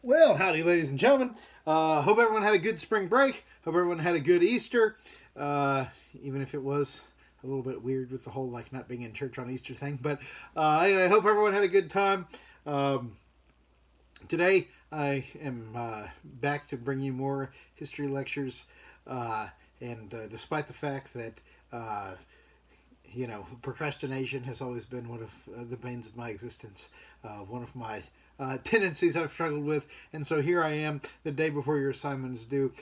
Well, howdy, ladies and gentlemen. Hope everyone had a good spring break. Hope everyone had a good Easter. Even if it was a little bit weird with the whole like not being in church on Easter thing. But anyway, I hope everyone had a good time. Today I am back to bring you more history lectures. And despite the fact that procrastination has always been one of the banes of my existence, one of my tendencies I've struggled with, and so here I am, the day before your assignment is due,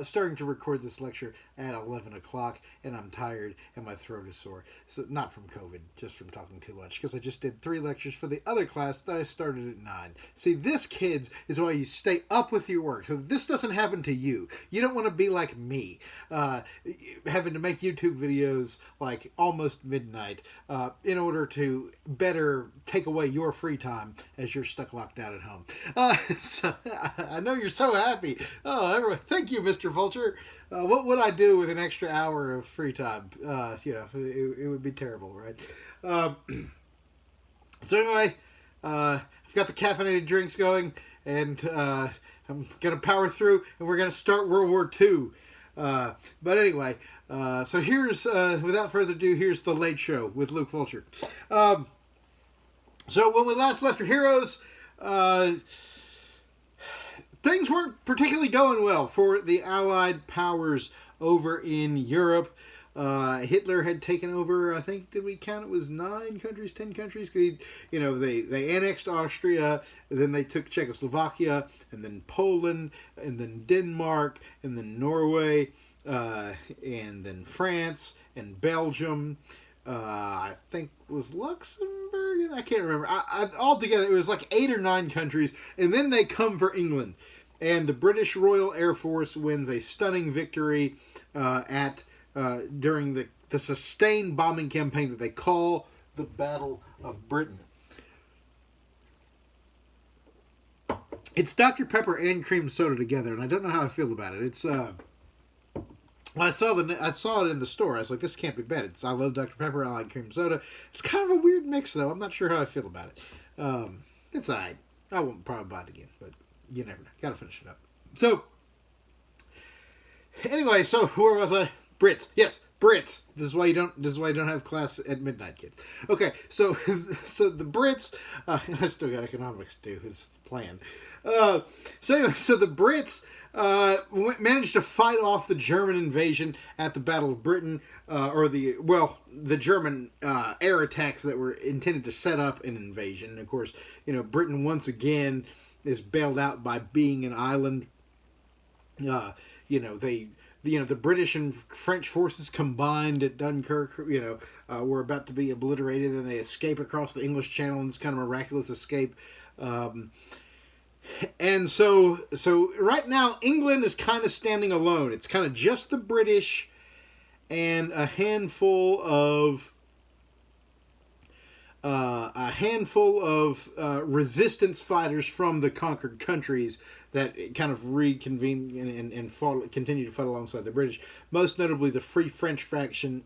starting to record this lecture at 11 o'clock, and I'm tired, and my throat is sore. So, not from COVID, just from talking too much, because I just did 3 lectures for the other class that I started at 9. See, this, kids, is why you stay up with your work, so this doesn't happen to you. You don't want to be like me, having to make YouTube videos, like, almost midnight, in order to better take away your free time as you're stuck locked down at home. So I know you're so happy. Oh, everyone, thank you, Mr. Vulture. What would I do with an extra hour of free time? It would be terrible, right? So anyway, I've got the caffeinated drinks going, and I'm going to power through, and we're going to start World War II. But anyway, so here's, without further ado, here's The Late Show with Luke Vulture. So when we last left our heroes, things weren't particularly going well for the Allied powers over in Europe. Hitler had taken over, I think, did we count it was 9 countries, 10 countries? They annexed Austria, and then they took Czechoslovakia, and then Poland, and then Denmark, and then Norway, and then France, and Belgium. I think was Luxembourg. I can't remember. Altogether, it was like 8 or 9 countries, and then they come for England, and the British Royal Air Force wins a stunning victory during the sustained bombing campaign that they call the Battle of Britain. It's Dr. Pepper and cream soda together, and I don't know how I feel about it. It's I saw it in the store. I was like, this can't be bad. I love Dr. Pepper. I like cream soda. It's kind of a weird mix, though. I'm not sure how I feel about it. It's alright. I won't probably buy it again, but you never know. Gotta finish it up. So, anyway, so where was I? Brits. Yes, Brits. This is why you don't have class at midnight, kids. Okay, so the Brits. I still got economics to do. Is the plan. So the Brits managed to fight off the German invasion at the Battle of Britain, the German air attacks that were intended to set up an invasion. And of course, Britain once again is bailed out by being an island. The British and French forces combined at Dunkirk, were about to be obliterated, and they escape across the English Channel, and it's kind of a miraculous escape. And so right now, England is kind of standing alone. It's kind of just the British and a handful of resistance fighters from the conquered countries that kind of reconvene and continue to fight alongside the British. Most notably, the Free French faction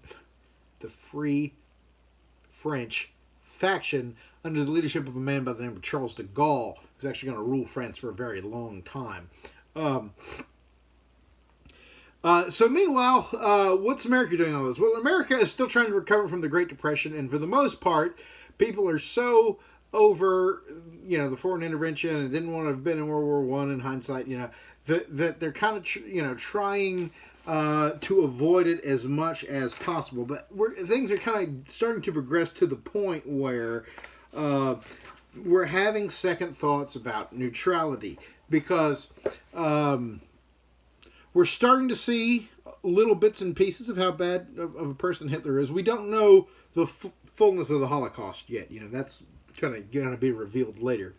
under the leadership of a man by the name of Charles de Gaulle, who's actually going to rule France for a very long time. So meanwhile, what's America doing on this? Well, America is still trying to recover from the Great Depression, and for the most part, people are so over, the foreign intervention and didn't want to have been in World War I in hindsight, that they're kind of, trying to avoid it as much as possible. But things are kind of starting to progress to the point where we're having second thoughts about neutrality, because we're starting to see little bits and pieces of how bad of a person Hitler is. We don't know the fullness of the Holocaust yet. That's kind of going to be revealed later.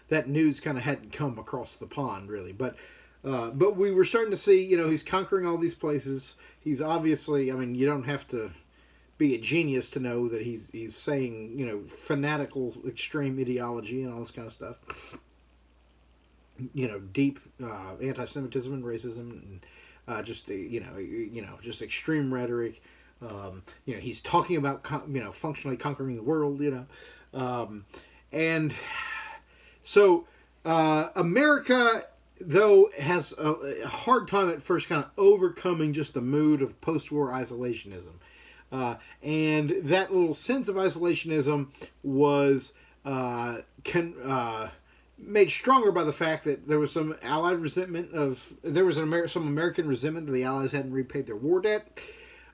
That news kind of hadn't come across the pond, really. But we were starting to see, he's conquering all these places. He's obviously, you don't have to be a genius to know that he's saying, fanatical extreme ideology and all this kind of stuff. Deep anti-Semitism and racism, and just extreme rhetoric. He's talking about functionally conquering the world. And so America, though, has a hard time at first kind of overcoming just the mood of post-war isolationism. And that little sense of isolationism was made stronger by the fact that there was some Allied resentment there was some American resentment that the Allies hadn't repaid their war debt.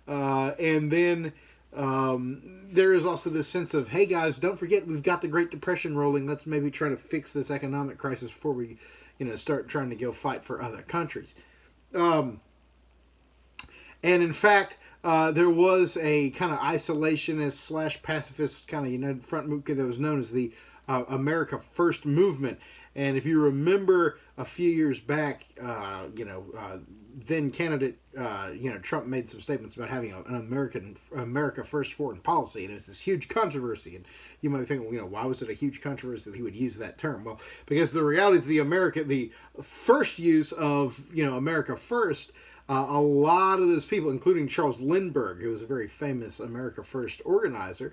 And then there is also this sense of, hey guys, don't forget we've got the Great Depression rolling. Let's maybe try to fix this economic crisis before we, start trying to go fight for other countries. And in fact, there was a kind of isolationist / pacifist kind of united front movement that was known as the America First movement. And if you remember a few years back, then candidate, Trump made some statements about having an America First foreign policy, and it was this huge controversy. And you might think, why was it a huge controversy that he would use that term? Well, because the reality is the first use of, America First, a lot of those people, including Charles Lindbergh, who was a very famous America First organizer,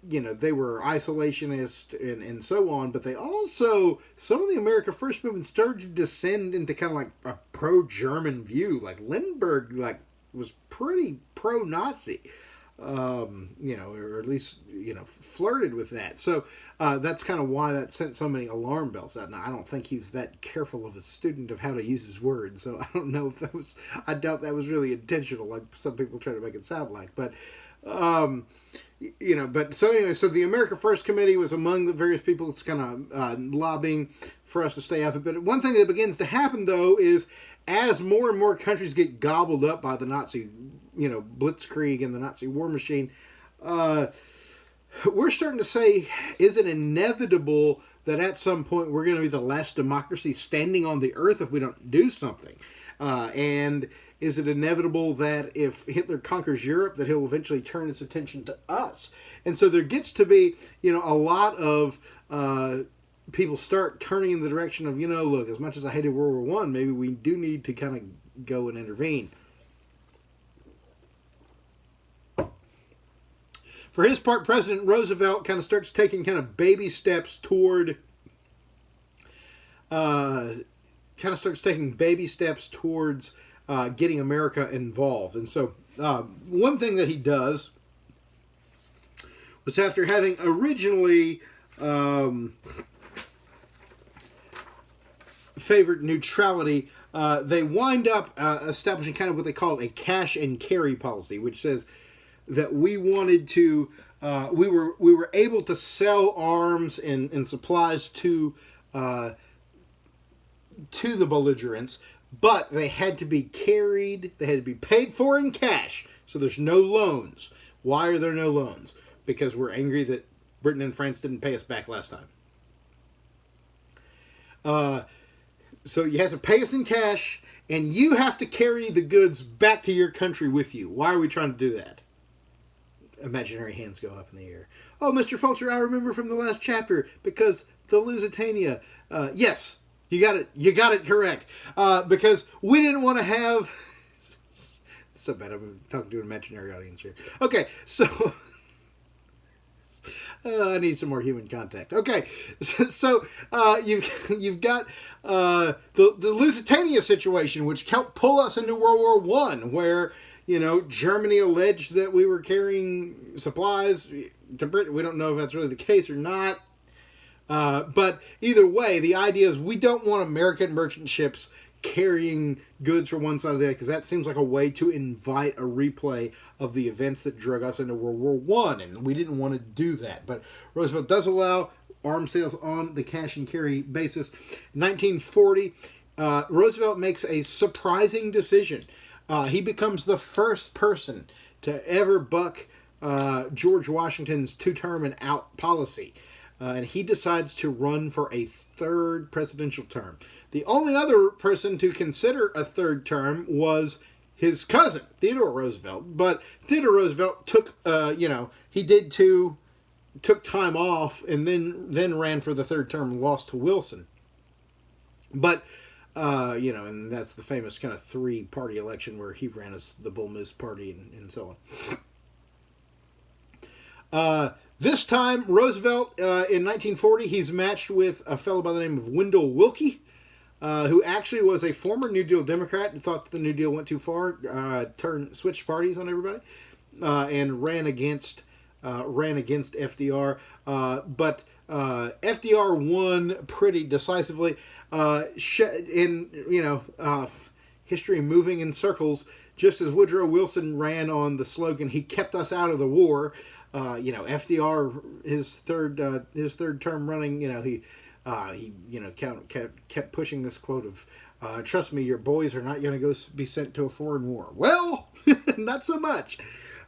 they were isolationist and so on, but they also, some of the America First movement started to descend into kind of like a pro-German view. Like Lindbergh, was pretty pro-Nazi, or at least, flirted with that. So that's kind of why that sent so many alarm bells out. Now, I don't think he's that careful of a student of how to use his words, so I don't know if I doubt that was really intentional, like some people try to make it sound like, but so the America First Committee was among the various people that's kind of lobbying for us to stay off it. But one thing that begins to happen, though, is as more and more countries get gobbled up by the Nazi, blitzkrieg and the Nazi war machine, we're starting to say, is it inevitable that at some point we're going to be the last democracy standing on the earth if we don't do something? And is it inevitable that if Hitler conquers Europe, that he'll eventually turn his attention to us? And so there gets to be, a lot of people start turning in the direction of, look, as much as I hated World War I, maybe we do need to kind of go and intervene. For his part, President Roosevelt kind of starts taking kind of baby steps towards getting America involved. And so one thing that he does was, after having originally favored neutrality, they wind up establishing kind of what they call a cash and carry policy, which says that we wanted to, we were able to sell arms and supplies to the belligerents, but they had to be carried, they had to be paid for in cash, so there's no loans. Why are there no loans? Because we're angry that Britain and France didn't pay us back last time. So you have to pay us in cash, and you have to carry the goods back to your country with you. Why are we trying to do that? Imaginary hands go up in the air. Oh, Mr. Fulcher, I remember from the last chapter, because the Lusitania. Yes, you got it. You got it correct. Because we didn't want to have... It's so bad I'm talking to an imaginary audience here. Okay, so... I need some more human contact. Okay, so you've got the Lusitania situation, which helped pull us into World War I, where Germany alleged that we were carrying supplies to Britain. We don't know if that's really the case or not. But either way, the idea is we don't want American merchant ships carrying goods from one side of the other, because that seems like a way to invite a replay of the events that drug us into World War I, and we didn't want to do that. But Roosevelt does allow arms sales on the cash and carry basis. In 1940, Roosevelt makes a surprising decision. He becomes the first person to ever buck George Washington's two-term and out policy. And he decides to run for a third presidential term. The only other person to consider a third term was his cousin, Theodore Roosevelt. But Theodore Roosevelt took time off and then ran for the third term and lost to Wilson. But, and that's the famous kind of three-party election where he ran as the Bull Moose Party and so on. This time, Roosevelt, in 1940, he's matched with a fellow by the name of Wendell Willkie, who actually was a former New Deal Democrat and thought that the New Deal went too far, switched parties on everybody, and ran against FDR. But FDR won pretty decisively. History moving in circles, just as Woodrow Wilson ran on the slogan, "He kept us out of the war." FDR, his third term running, he kept pushing this quote of, "Trust me, your boys are not going to go be sent to a foreign war." Well, not so much.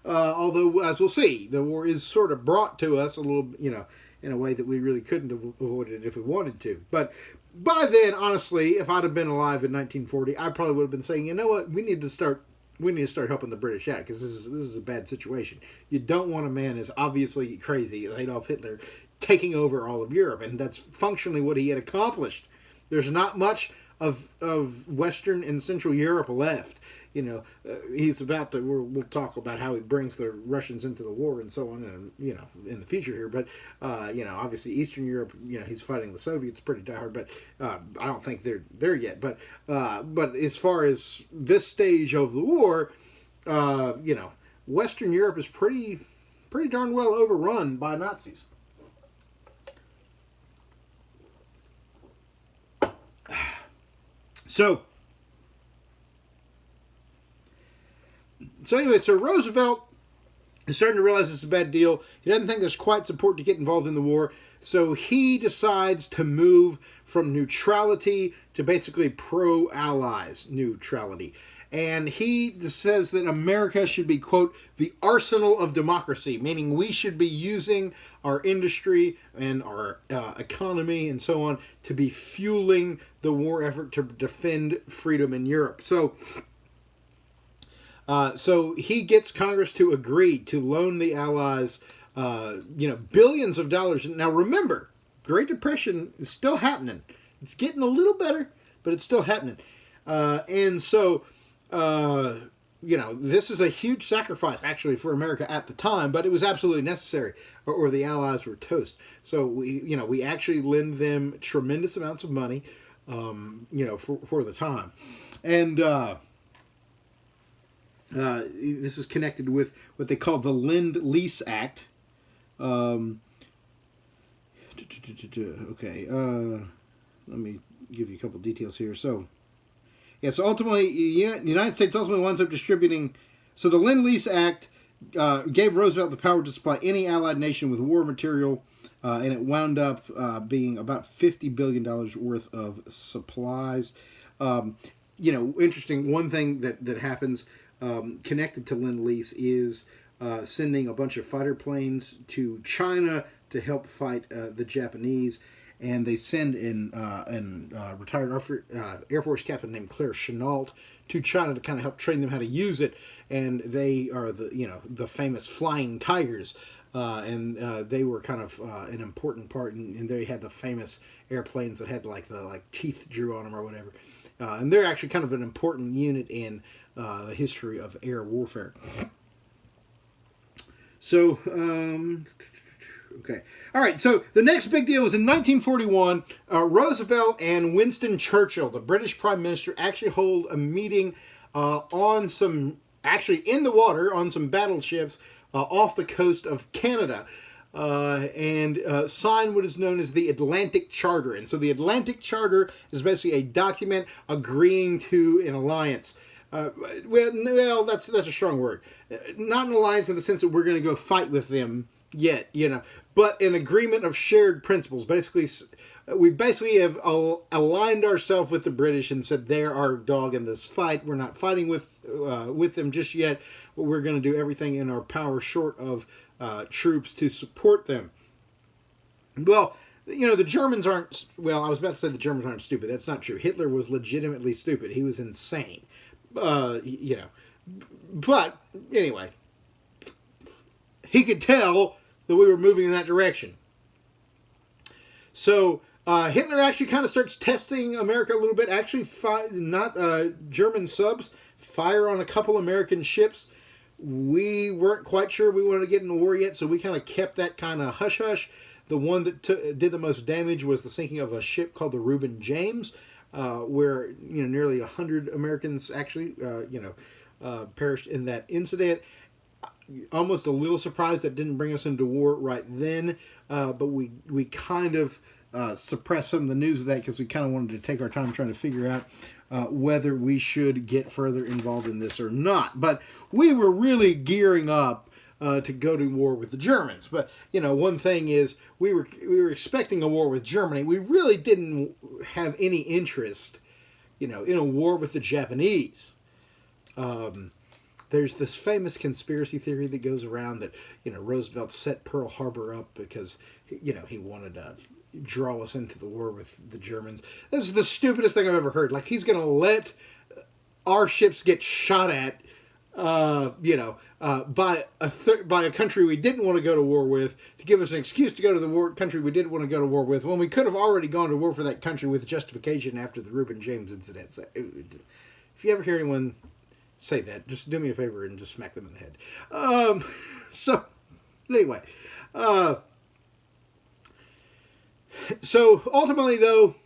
Although, as we'll see, the war is sort of brought to us a little, in a way that we really couldn't have avoided it if we wanted to. But by then, honestly, if I'd have been alive in 1940, I probably would have been saying, you know what, we need to start helping the British out, because this is a bad situation. You don't want a man as obviously crazy as Adolf Hitler taking over all of Europe, and that's functionally what he had accomplished. There's not much of Western and Central Europe left. He's about to. We'll talk about how he brings the Russians into the war and so on, and in the future here. But obviously Eastern Europe, he's fighting the Soviets pretty hard. But I don't think they're there yet. But as far as this stage of the war, Western Europe is pretty darn well overrun by Nazis. So anyway, so Roosevelt is starting to realize it's a bad deal. He doesn't think there's quite support to get involved in the war. So he decides to move from neutrality to basically pro-allies neutrality. And he says that America should be, quote, the arsenal of democracy, meaning we should be using our industry and our economy and so on to be fueling the war effort to defend freedom in Europe. So he gets Congress to agree to loan the Allies, billions of dollars. Now remember, Great Depression is still happening. It's getting a little better, but it's still happening. This is a huge sacrifice actually for America at the time, but it was absolutely necessary, or the Allies were toast. So we actually lend them tremendous amounts of money, for the time, and. This is connected with what they call the Lend-Lease Act. Okay, let me give you a couple details here. So ultimately, the United States ultimately winds up distributing. So the Lend-Lease Act gave Roosevelt the power to supply any Allied nation with war material, and it wound up being about $50 billion worth of supplies. Interesting. One thing that happens. Connected to Lend-Lease is sending a bunch of fighter planes to China to help fight the Japanese, and they send a retired Air Force captain named Claire Chennault to China to kind of help train them how to use it, and they are the famous Flying Tigers, and they were kind of an important part, and they had the famous airplanes that had the teeth drew on them or whatever, and they're actually kind of an important unit in the history of air warfare. So, okay. All right, so the next big deal is in 1941, Roosevelt and Winston Churchill, the British Prime Minister, actually hold a meeting in the water, on some battleships off the coast of Canada, and sign what is known as the Atlantic Charter. And so the Atlantic Charter is basically a document agreeing to an alliance. That's a strong word. Not an alliance in the sense that we're going to go fight with them yet, but an agreement of shared principles. Basically, we have aligned ourselves with the British and said they're our dog in this fight. We're not fighting with them just yet, but we're going to do everything in our power, short of troops, to support them. Well, the Germans aren't. Well, I was about to say the Germans aren't stupid. That's not true. Hitler was legitimately stupid. He was insane. But anyway, he could tell that we were moving in that direction. So Hitler actually kind of starts testing America a little bit. Actually, German subs fire on a couple American ships. we weren't quite sure we wanted to get in the war yet, so we kind of kept that kind of hush hush. The one that did the most damage was the sinking of a ship called the Reuben James, where nearly 100 Americans actually perished in that incident. Almost a little surprised that didn't bring us into war right then, but we kind of suppressed some of the news of that because we kind of wanted to take our time trying to figure out whether we should get further involved in this or not. But we were really gearing up to go to war with the Germans. But one thing is we were expecting a war with Germany. We really didn't have any interest, in a war with the Japanese. There's this famous conspiracy theory that goes around that Roosevelt set Pearl Harbor up because he wanted to draw us into the war with the Germans. This is the stupidest thing I've ever heard. Like, he's going to let our ships get shot at, by a country we didn't want to go to war with, to give us an excuse to go to the country we didn't want to go to war with, when we could have already gone to war for that country with justification after the Reuben James incident. So, if you ever hear anyone say that, just do me a favor and just smack them in the head. So, anyway. So, ultimately, though,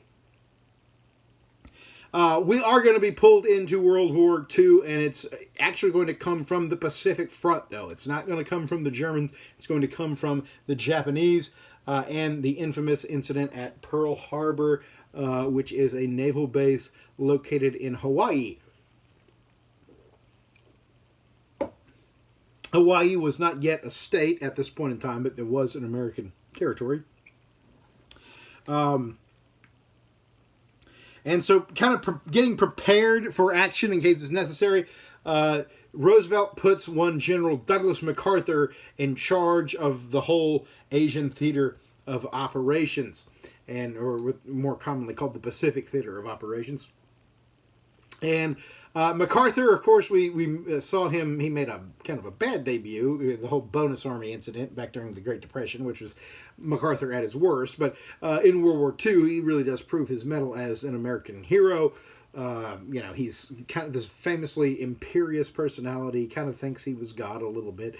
we are going to be pulled into World War II, and it's actually going to come from the Pacific Front, though. It's not going to come from the Germans. It's going to come from the Japanese, and the infamous incident at Pearl Harbor, which is a naval base located in Hawaii. Hawaii was not yet a state at this point in time, but there was an American territory. And so kind of getting prepared for action in case it's necessary, Roosevelt puts one General Douglas MacArthur in charge of the whole Asian theater of operations, or more commonly called the Pacific Theater of Operations. And MacArthur, of course, we saw him. He made a kind of a bad debut, the whole Bonus Army incident back during the Great Depression, which was MacArthur at his worst. But in World War II, he really does prove his mettle as an American hero. He's kind of this famously imperious personality. Kind of thinks he was God a little bit.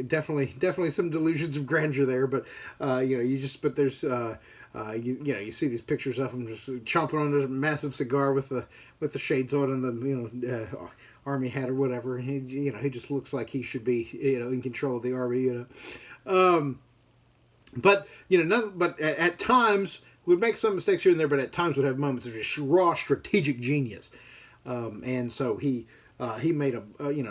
Definitely some delusions of grandeur there. But there's. You see these pictures of him just chomping on a massive cigar with the shades on and the army hat or whatever. And he just looks like he should be in control of the army. But at times would make some mistakes here and there. But at times would have moments of just raw strategic genius. And so he made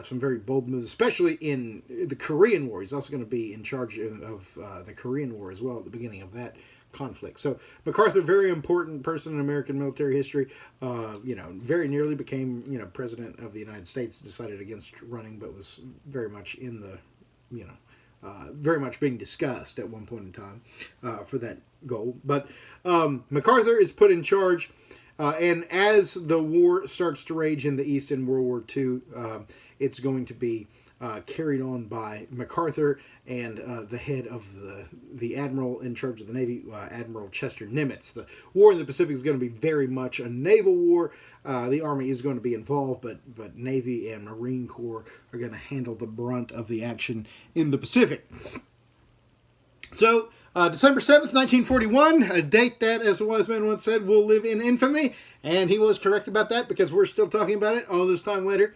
some very bold moves, especially in the Korean War. He's also going to be in charge of the Korean War as well at the beginning of that conflict. So MacArthur, very important person in American military history. Very nearly became president of the United States. Decided against running, but was very much in the very much being discussed at one point in time for that goal. But MacArthur is put in charge. And as the war starts to rage in the East in World War II, it's going to be carried on by MacArthur and the head of the admiral in charge of the Navy, Admiral Chester Nimitz. The war in the Pacific is going to be very much a naval war. The Army is going to be involved, but Navy and Marine Corps are going to handle the brunt of the action in the Pacific. So, December 7th, 1941, a date that, as a wise man once said, will live in infamy. And he was correct about that because we're still talking about it all this time later.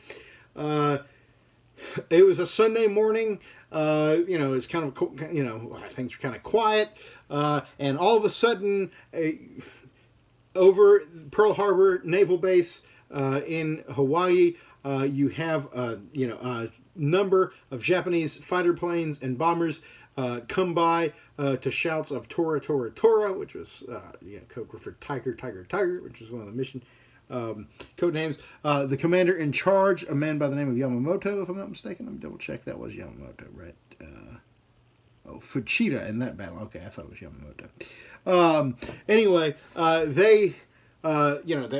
It was a Sunday morning. It's kind of, things were kind of quiet. And all of a sudden, over Pearl Harbor Naval Base in Hawaii, you have a number of Japanese fighter planes and bombers come by to shouts of Tora, Tora, Tora, which was code for Tiger, Tiger, Tiger, which was one of the mission code names. The commander in charge, a man by the name of Yamamoto, if I'm not mistaken. Let me double check. That was Yamamoto, right? Fuchida in that battle. Okay, I thought it was Yamamoto. Anyway, they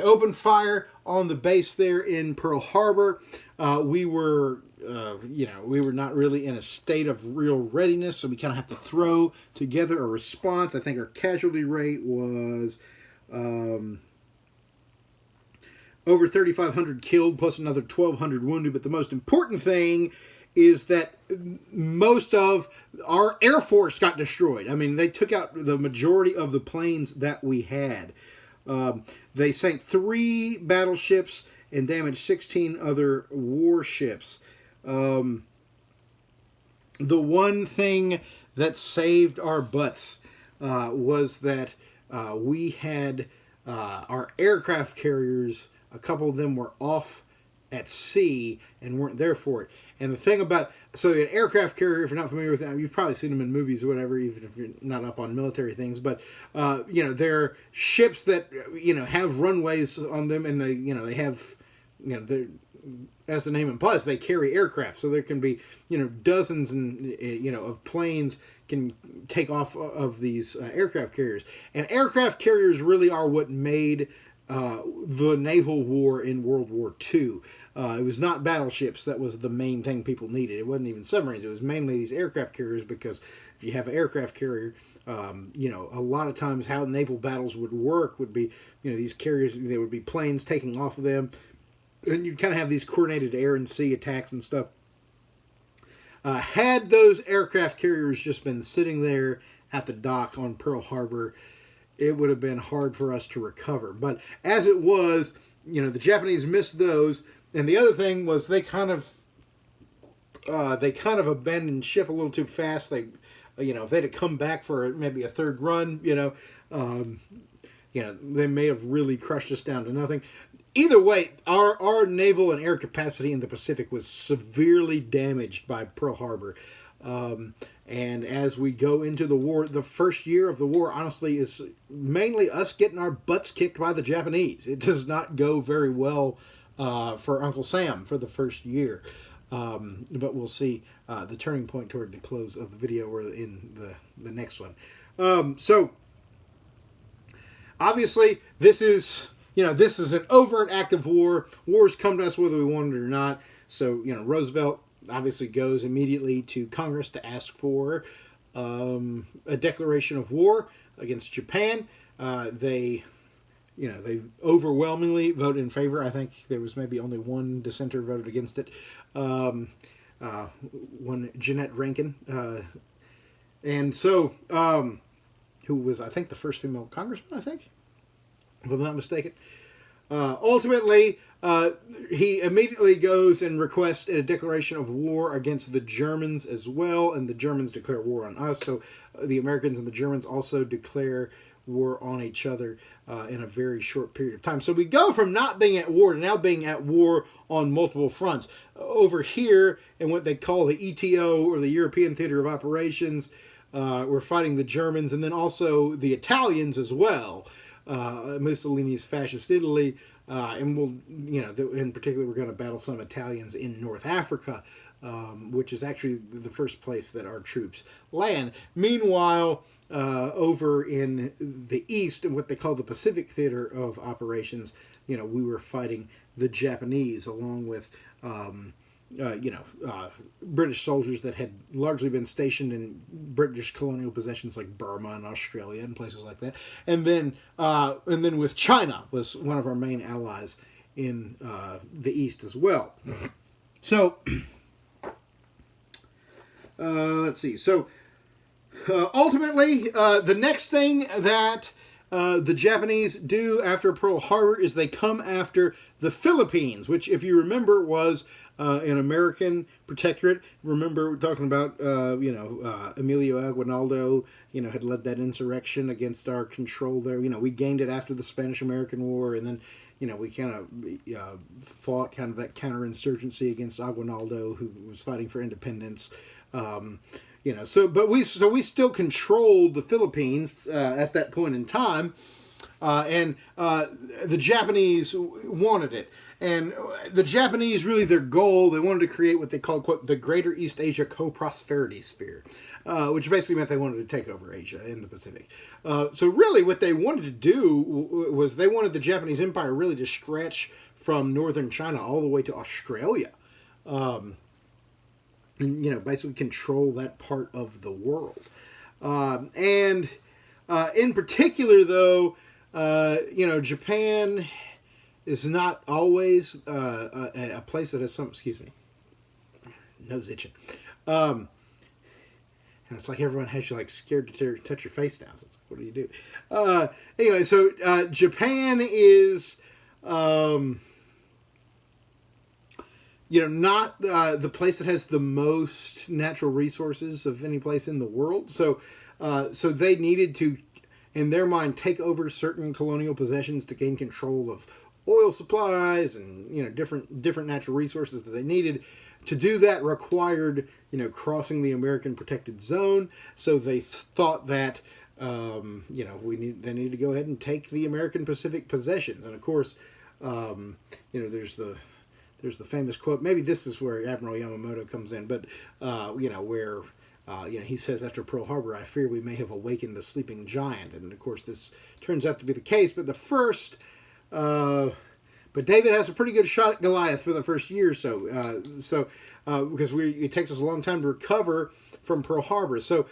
opened fire on the base there in Pearl Harbor. We were not really in a state of real readiness, so we kind of have to throw together a response. I think our casualty rate was over 3,500 killed, plus another 1,200 wounded. But the most important thing is that most of our Air Force got destroyed. I mean, they took out the majority of the planes that we had. They sank 3 battleships and damaged 16 other warships. The one thing that saved our butts was that we had our aircraft carriers, a couple of them were off at sea and weren't there for it. And the thing about, so an aircraft carrier, if you're not familiar with that, you've probably seen them in movies or whatever, even if you're not up on military things, but, they're ships that, have runways on them, and they have, they're, as the name implies, they carry aircraft. So there can be, dozens of planes can take off of these aircraft carriers. And aircraft carriers really are what made the naval war in World War II. It was not battleships that was the main thing people needed. It wasn't even submarines. It was mainly these aircraft carriers, because if you have an aircraft carrier, a lot of times how naval battles would work would be, these carriers, there would be planes taking off of them, and you'd kind of have these coordinated air and sea attacks and stuff. Had those aircraft carriers just been sitting there at the dock on Pearl Harbor, it would have been hard for us to recover. But as it was, the Japanese missed those. And the other thing was they kind of abandoned ship a little too fast. They, if they'd have come back for maybe a third run, they may have really crushed us down to nothing. Either way, our naval and air capacity in the Pacific was severely damaged by Pearl Harbor. And as we go into the war, the first year of the war, honestly, is mainly us getting our butts kicked by the Japanese. It does not go very well for Uncle Sam for the first year. But we'll see the turning point toward the close of the video or in the next one. So, obviously, this is an overt act of war. Wars come to us whether we want it or not. So, Roosevelt obviously goes immediately to Congress to ask for a declaration of war against Japan. They overwhelmingly vote in favor. I think there was maybe only one dissenter voted against it. One Jeannette Rankin. And so, who was, I think, the first female congressman, I think, if I'm not mistaken. Ultimately, he immediately goes and requests a declaration of war against the Germans as well, and the Germans declare war on us. So the Americans and the Germans also declare war on each other in a very short period of time. So we go from not being at war to now being at war on multiple fronts. Over here, in what they call the ETO, or the European Theater of Operations, we're fighting the Germans, and then also the Italians as well. Mussolini's fascist Italy, and we'll, in particular, we're going to battle some Italians in North Africa, which is actually the first place that our troops land. Meanwhile, over in the East, in what they call the Pacific Theater of Operations, we were fighting the Japanese, along with British soldiers that had largely been stationed in British colonial possessions like Burma and Australia and places like that. And then with China was one of our main allies in the East as well. So, let's see. So, ultimately, the next thing that the Japanese do after Pearl Harbor is they come after the Philippines, which, if you remember, was an American protectorate. Remember, we're talking about, Emilio Aguinaldo, had led that insurrection against our control there. We gained it after the Spanish-American War, and then, we kind of fought kind of that counterinsurgency against Aguinaldo, who was fighting for independence. We still controlled the Philippines at that point in time, and the Japanese wanted it. And the Japanese, really their goal, they wanted to create what they called, quote, the Greater East Asia Co-Prosperity Sphere, which basically meant they wanted to take over Asia in the Pacific. So really what they wanted to do was they wanted the Japanese Empire really to stretch from northern China all the way to Australia. And, basically control that part of the world. In particular, though, Japan is not always a place that has some. Excuse me, nose itching. And it's like everyone has you like scared to touch your face now. So it's like, what do you do? Anyway, so Japan is, not the place that has the most natural resources of any place in the world. So they needed to, in their mind, take over certain colonial possessions to gain control of oil supplies and different natural resources that they needed. To do that required, crossing the American protected zone. So they thought that, they need to go ahead and take the American Pacific possessions. And of course, there's the famous quote. Maybe this is where Admiral Yamamoto comes in, but where he says after Pearl Harbor, "I fear we may have awakened the sleeping giant." And of course, this turns out to be the case. But the first. But David has a pretty good shot at Goliath for the first year or so. Because it takes us a long time to recover from Pearl Harbor. So,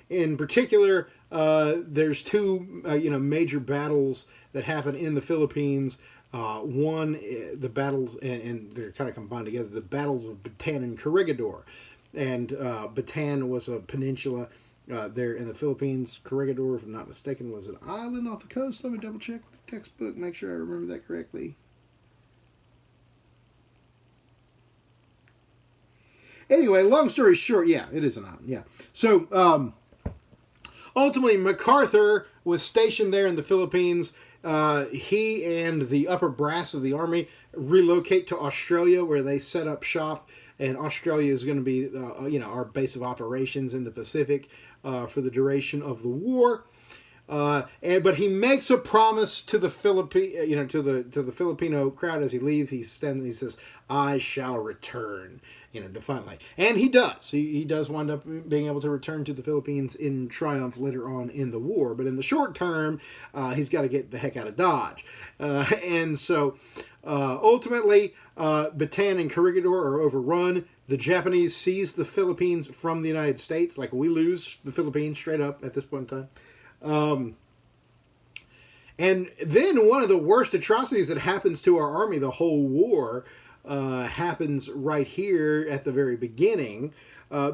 in particular, there's two major battles that happen in the Philippines. One, the battles, and they're kind of combined together. The battles of Bataan and Corregidor, and Bataan was a peninsula. There in the Philippines. Corregidor, if I'm not mistaken, was an island off the coast. Let me double check the textbook, make sure I remember that correctly. Anyway, long story short, yeah, it is an island, yeah. So, ultimately, MacArthur was stationed there in the Philippines. He and the upper brass of the army relocate to Australia, where they set up shop. And Australia is going to be, our base of operations in the Pacific for the duration of the war. But he makes a promise to the to the Filipino crowd as he leaves. He says, "I shall return," defiantly, and he does. He does wind up being able to return to the Philippines in triumph later on in the war. But in the short term, he's got to get the heck out of Dodge, and so. Ultimately, Bataan and Corregidor are overrun. The Japanese seize the Philippines from the United States. Like, we lose the Philippines straight up at this point in time. And then one of the worst atrocities that happens to our army the whole war happens right here at the very beginning.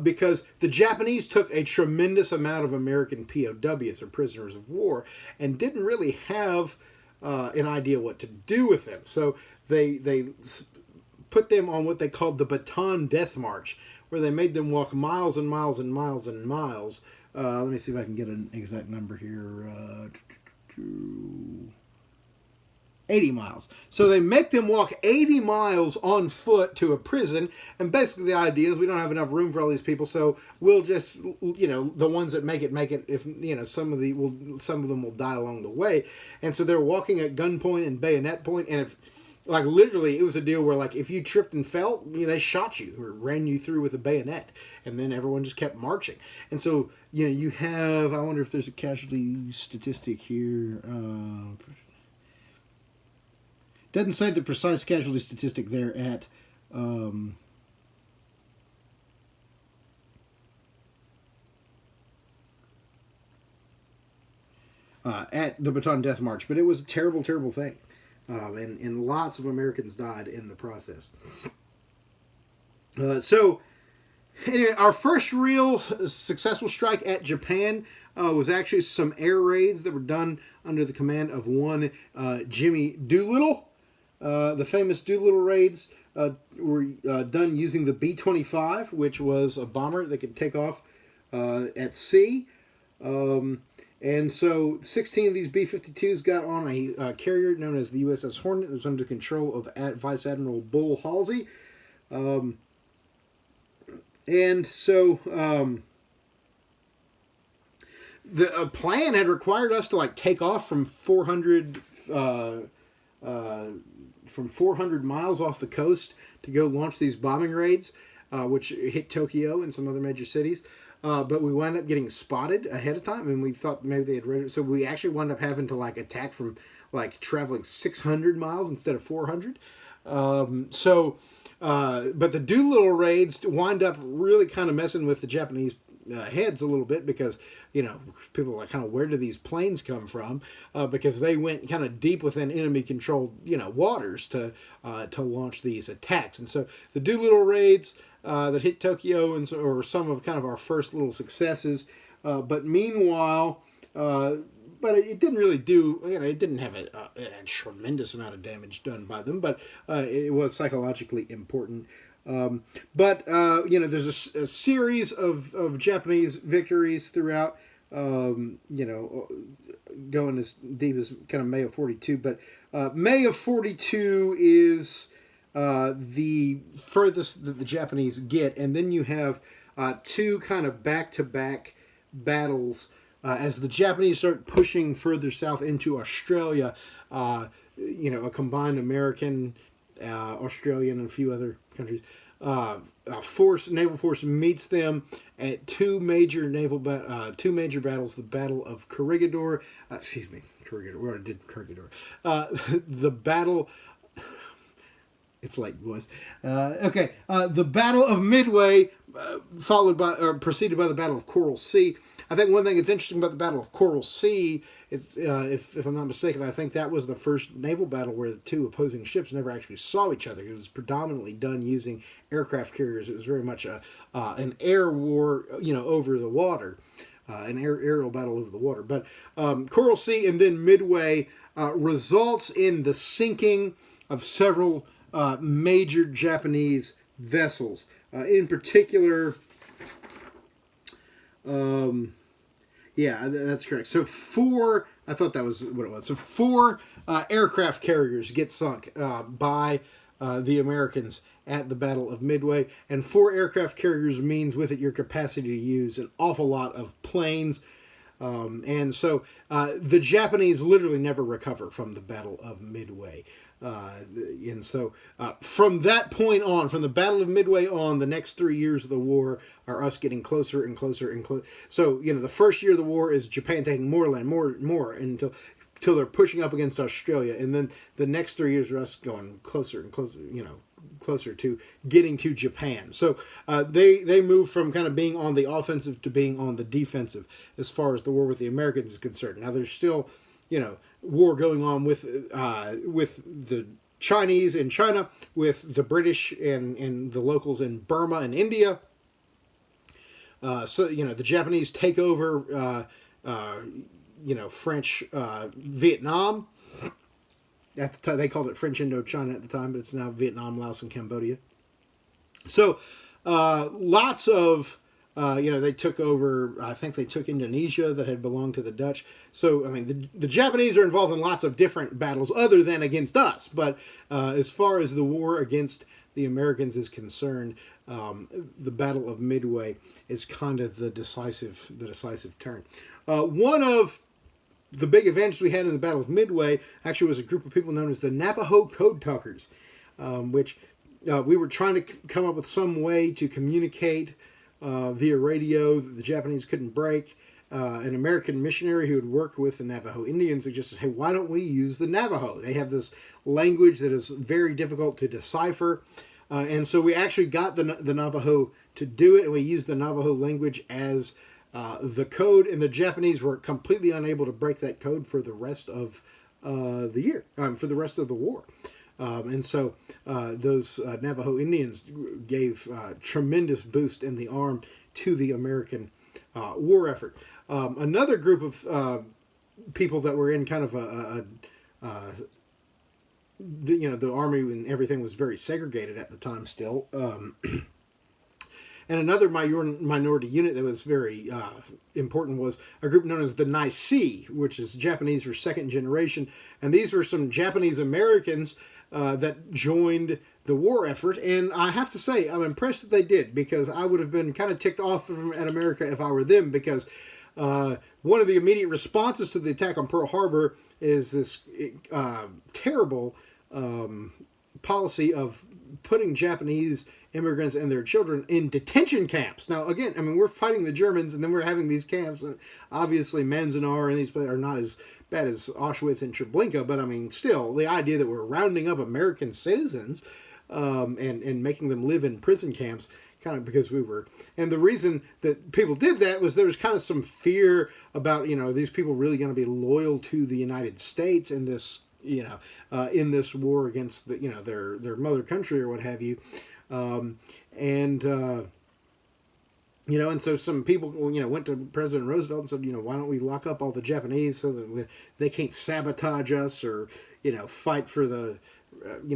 Because the Japanese took a tremendous amount of American POWs, or prisoners of war, and didn't really have... an idea what to do with them. So they put them on what they called the Bataan Death March, where they made them walk miles and miles and miles and miles. Let me see if I can get an exact number here. 80 miles. So they make them walk 80 miles on foot to a prison, and basically the idea is we don't have enough room for all these people, so we'll just, the ones that make it, if, some of them will die along the way. And so they're walking at gunpoint and bayonet point, and if, like, literally, it was a deal where, like, if you tripped and fell, they shot you or ran you through with a bayonet, and then everyone just kept marching. And so, you have, I wonder if there's a casualty statistic here. Doesn't say the precise casualty statistic there at the Bataan Death March, but it was a terrible, terrible thing, and lots of Americans died in the process. So, anyway, our first real successful strike at Japan was actually some air raids that were done under the command of one Jimmy Doolittle. The famous Doolittle raids were done using the B-25, which was a bomber that could take off at sea. And so 16 of these B-52s got on a carrier known as the USS Hornet. It was under control of Vice Admiral Bull Halsey. And so the plan had required us to take off from 400 miles off the coast to go launch these bombing raids, which hit Tokyo and some other major cities. But we wound up getting spotted ahead of time, and we thought maybe they had read it. So we actually wound up having to attack from traveling 600 miles instead of 400. But the Doolittle raids wind up really kind of messing with the Japanese heads a little bit because, people are like, kind of, where do these planes come from? Because they went kind of deep within enemy-controlled, waters to launch these attacks. And so the Doolittle raids that hit Tokyo or some of kind of our first little successes. But meanwhile, but it didn't really do, it didn't have a tremendous amount of damage done by them, but it was psychologically important. But there's a series of Japanese victories throughout, going as deep as kind of May of 42. But May of 42 is the furthest that the Japanese get. And then you have two kind of back-to-back battles as the Japanese start pushing further south into Australia. A combined American, Australian, and a few other countries. Naval force meets them at two major battles. The Battle of Corregidor. Corregidor. We already did Corregidor. The battle. It's late, boys. The Battle of Midway, preceded by the Battle of Coral Sea. I think one thing that's interesting about the Battle of Coral Sea is, if I'm not mistaken, I think that was the first naval battle where the two opposing ships never actually saw each other. It was predominantly done using aircraft carriers. It was very much an air war, over the water, an aerial battle over the water. But Coral Sea and then Midway results in the sinking of several major Japanese vessels. In particular, that's correct. So I thought that was what it was. So 4 aircraft carriers get sunk by the Americans at the Battle of Midway. And 4 aircraft carriers means with it your capacity to use an awful lot of planes. And so the Japanese literally never recover from the Battle of Midway. And so from that point on, from the Battle of Midway on, the next 3 years of the war are us getting closer and closer and closer. So, the first year of the war is Japan taking more land, more until they're pushing up against Australia. And then the next 3 years are us going closer and closer, closer to getting to Japan. So they move from kind of being on the offensive to being on the defensive as far as the war with the Americans is concerned. Now, there's still, war going on with the Chinese in China, with the British and the locals in Burma and India. The Japanese take over, French Vietnam. At the time, they called it French Indochina at the time, but it's now Vietnam, Laos, and Cambodia. So lots of they took over, I think they took Indonesia that had belonged to the Dutch. So, the Japanese are involved in lots of different battles other than against us. But as far as the war against the Americans is concerned, the Battle of Midway is kind of the decisive turn. One of the big events we had in the Battle of Midway actually was a group of people known as the Navajo Code Talkers, which we were trying to come up with some way to communicate via radio that the Japanese couldn't break. An American missionary who had worked with the Navajo Indians suggested, hey, why don't we use the Navajo? They have this language that is very difficult to decipher. And so we actually got the Navajo to do it, and we used the Navajo language as the code, and the Japanese were completely unable to break that code for the rest of the year, for the rest of the war. And so those Navajo Indians gave tremendous boost in the arm to the American war effort. Another group of people that were in kind of the army and everything was very segregated at the time still. And another minority unit that was very important was a group known as the Nisei, which is Japanese for second generation. And these were some Japanese Americans that joined the war effort. And I have to say, I'm impressed that they did, because I would have been kind of ticked off at America if I were them, because one of the immediate responses to the attack on Pearl Harbor is this terrible policy of putting Japanese immigrants and their children in detention camps. Now, again, we're fighting the Germans, and then we're having these camps. Obviously, Manzanar and these places are not as bad as Auschwitz and Treblinka, but still, the idea that we're rounding up American citizens and making them live in prison camps kind of because we were, and the reason that people did that was there was kind of some fear about, these people really going to be loyal to the United States in this, in this war against the, their mother country or what have you. And so some people, went to President Roosevelt and said, why don't we lock up all the Japanese so that they can't sabotage us or, fight for the,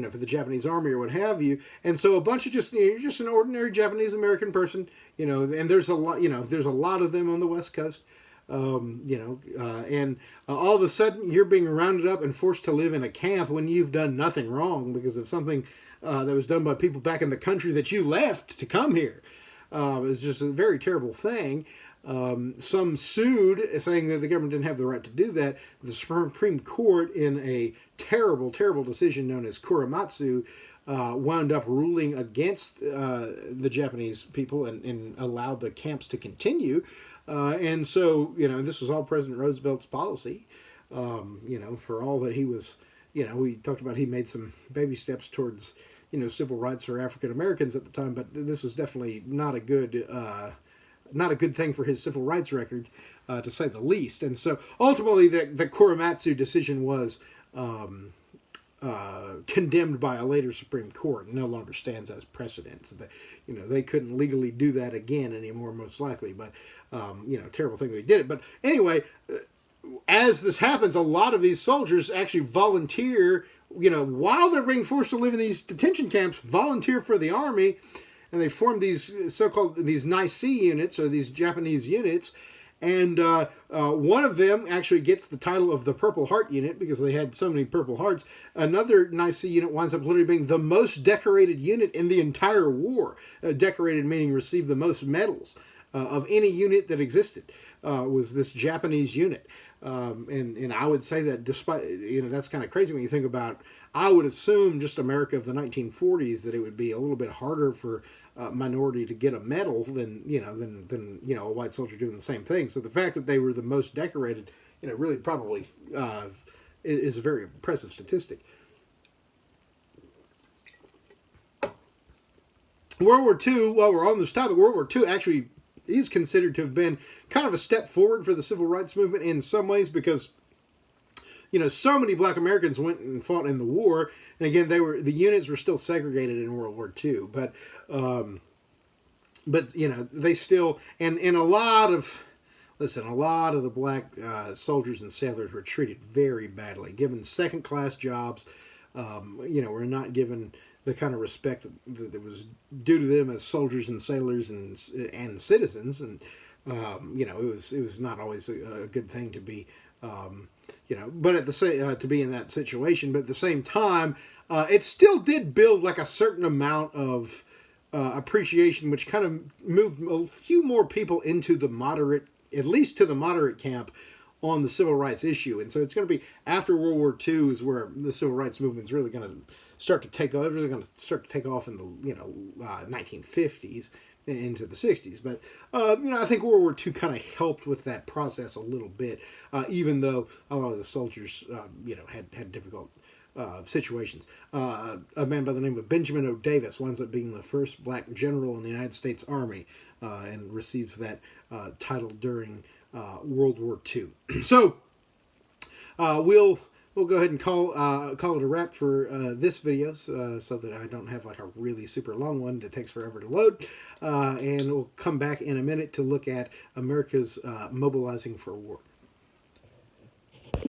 for the Japanese army or what have you. And so a bunch of just, you're just an ordinary Japanese American person, and there's a lot, there's a lot of them on the West Coast. And all of a sudden you're being rounded up and forced to live in a camp when you've done nothing wrong because of something that was done by people back in the country that you left to come here. It was just a very terrible thing. Some sued, saying that the government didn't have the right to do that. The Supreme Court, in a terrible, terrible decision known as Korematsu, wound up ruling against the Japanese people and allowed the camps to continue. And so, this was all President Roosevelt's policy, for all that he was, we talked about he made some baby steps towards, civil rights for African Americans at the time, but this was definitely not a good thing for his civil rights record, to say the least. And so ultimately the Korematsu decision was condemned by a later Supreme Court and no longer stands as precedent. So that, they couldn't legally do that again anymore, most likely. But, terrible thing that he did it. But anyway, as this happens, a lot of these soldiers actually volunteer, while they're being forced to live in these detention camps, volunteer for the army, and they form these these Nisei units, or these Japanese units, and one of them actually gets the title of the Purple Heart Unit because they had so many Purple Hearts. Another Nisei unit winds up literally being the most decorated unit in the entire war. Decorated meaning received the most medals of any unit that existed, was this Japanese unit. And I would say that despite, that's kind of crazy when you think about, I would assume just America of the 1940s, that it would be a little bit harder for a minority to get a medal than a white soldier doing the same thing. So the fact that they were the most decorated, really probably is a very impressive statistic. World War II, while we're on this topic, World War II actually is considered to have been kind of a step forward for the civil rights movement in some ways because, so many black Americans went and fought in the war. And again, the units were still segregated in World War II, but they still, and a lot of the black soldiers and sailors were treated very badly, given second-class jobs, were not given the kind of respect that was due to them as soldiers and sailors and citizens, and it was not always a good thing to be, but at the same to be in that situation. But at the same time, it still did build like a certain amount of appreciation, which kind of moved a few more people into the moderate, at least to the moderate camp, on the civil rights issue. And so it's going to be after World War II is where the civil rights movement is really going to start to take off. Really going to start to take off in the 1950s and into the 60s. But I think World War II kind of helped with that process a little bit, even though a lot of the soldiers had difficult situations. A man by the name of Benjamin O. Davis winds up being the first black general in the United States Army, and receives that title during World War II. So we'll go ahead and call it a wrap for this video, so that I don't have like a really super long one that takes forever to load. And we'll come back in a minute to look at America's mobilizing for war.